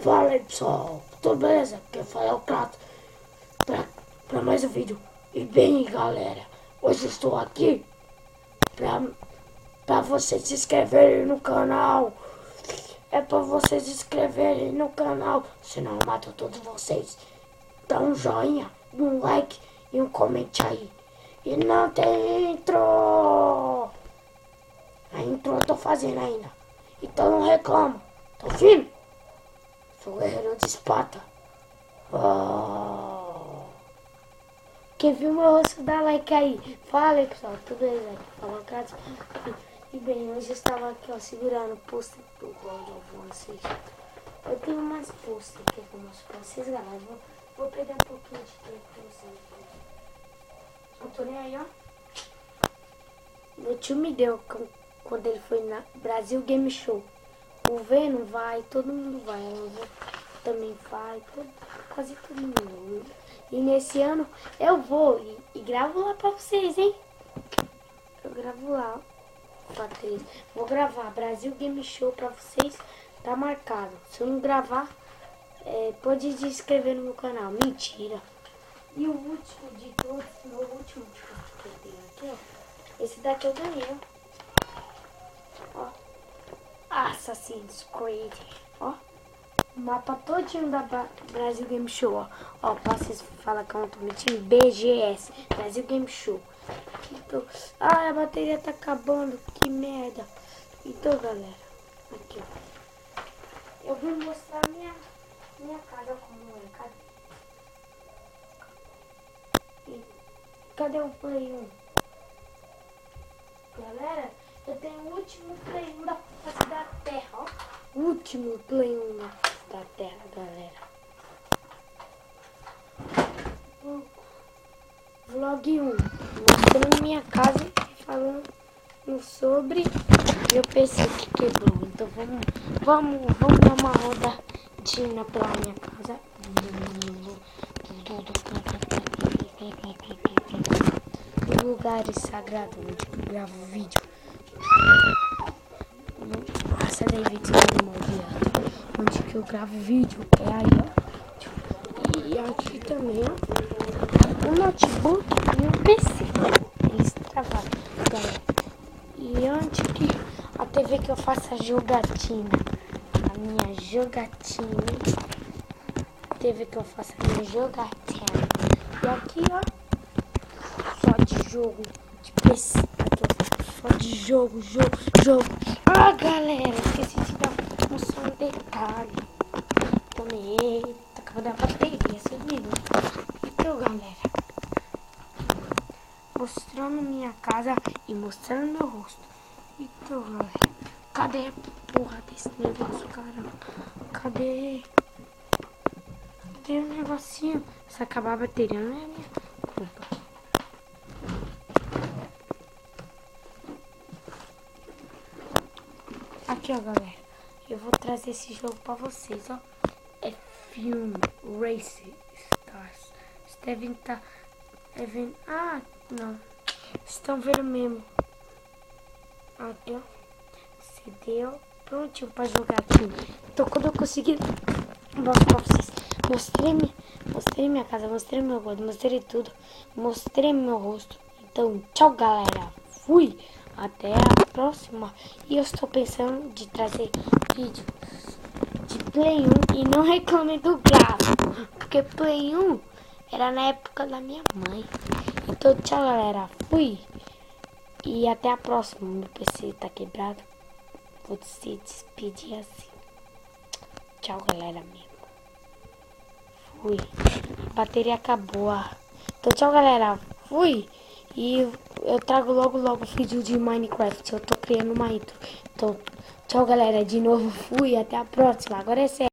Fala aí pessoal, tudo beleza? Quem fala é o Crato pra mais um vídeo. E bem galera, hoje estou aqui pra vocês se inscreverem no canal. É pra vocês se inscreverem no canal, senão eu mato todos vocês. Dá um joinha, um like e um comente aí. E não tem intro. A intro eu tô fazendo ainda, então não reclama, tá ouvindo? Sou guerreiro de Esparta. Oh. Quem viu meu rosto, dá like aí. Fala aí, pessoal. Tudo bem, velho? Fala, Cássio. E bem, hoje eu estava aqui, ó, segurando o pôster do God of War 6. Eu tenho mais pôster aqui que eu mostro pra vocês, galera. Vou pegar um pouquinho de tempo pra vocês. Eu tô nem aí, ó. Meu tio me deu quando ele foi na Brasil Game Show. O Venom vai, todo mundo vai. Também vai, quase todo mundo. E nesse ano eu vou e gravo lá pra vocês, hein? Eu gravo lá pra vocês. Vou gravar Brasil Game Show pra vocês, tá marcado. Se eu não gravar, pode se inscrever no meu canal. Mentira. E o último de todos, meu último que eu tenho aqui, ó. Esse daqui eu ganhei, ó. Assassin's Creed, ó. Mapa todinho da Brasil Game Show, ó. Ó, pra vocês falar que eu não tô mentindo, BGS, Brasil Game Show. Então, a bateria tá acabando, que merda. Então, galera, aqui, ó. Eu vim mostrar minha casa como é. Cadê o Play 1? Galera, eu tenho o último Play 1 da face da Terra, ó. O último Play 1 da Terra, galera. Vlog 1, mostrando minha casa e falando sobre meu PC que quebrou. Então vamos dar uma rodadinha pela minha casa. Lugares sagrados onde eu gravo vídeo. Nossa, David, onde que eu gravo vídeo é aí, ó. E aqui também, ó, o notebook e o PC. Eles travaram, galera. E onde que a TV que eu faço a jogatina, a minha jogatina, TV que eu faço a minha jogatina. E aqui, ó, só de jogo, de PC, aqui, só de jogo. Ah, galera, esqueci de dar um detalhe. Também, tá acabando a bateria, vocês viram? Então, galera, mostrando minha casa e mostrando meu rosto. Então, galera, cadê a porra desse negócio, caramba? Cadê o negocinho? Se acabar a bateria, não é minha culpa. Aqui, ó, galera, eu vou trazer esse jogo pra vocês, ó. É Film Race Stars. Vocês devem estar vendo. Ah, não. Vocês estão vendo mesmo. Aqui, ó. CD, ó. Prontinho pra jogar aqui. Então, quando eu conseguir, mostro pra vocês. Mostrei minha casa, mostrei meu rosto, mostrei tudo. Mostrei meu rosto. Então, tchau, galera. Fui. Até a próxima. E eu estou pensando de trazer vídeos de Play 1 e não reclame do gráfico, porque Play 1 era na época da minha mãe. Então tchau, galera, fui. E até a próxima. Meu PC tá quebrado. Vou se despedir assim. Tchau, galera mesmo. Fui. A bateria acabou. Então tchau, galera, fui. E eu trago logo vídeo de Minecraft. Eu tô criando uma intro. Então, tchau, galera. De novo, fui. Até a próxima. Agora é sério.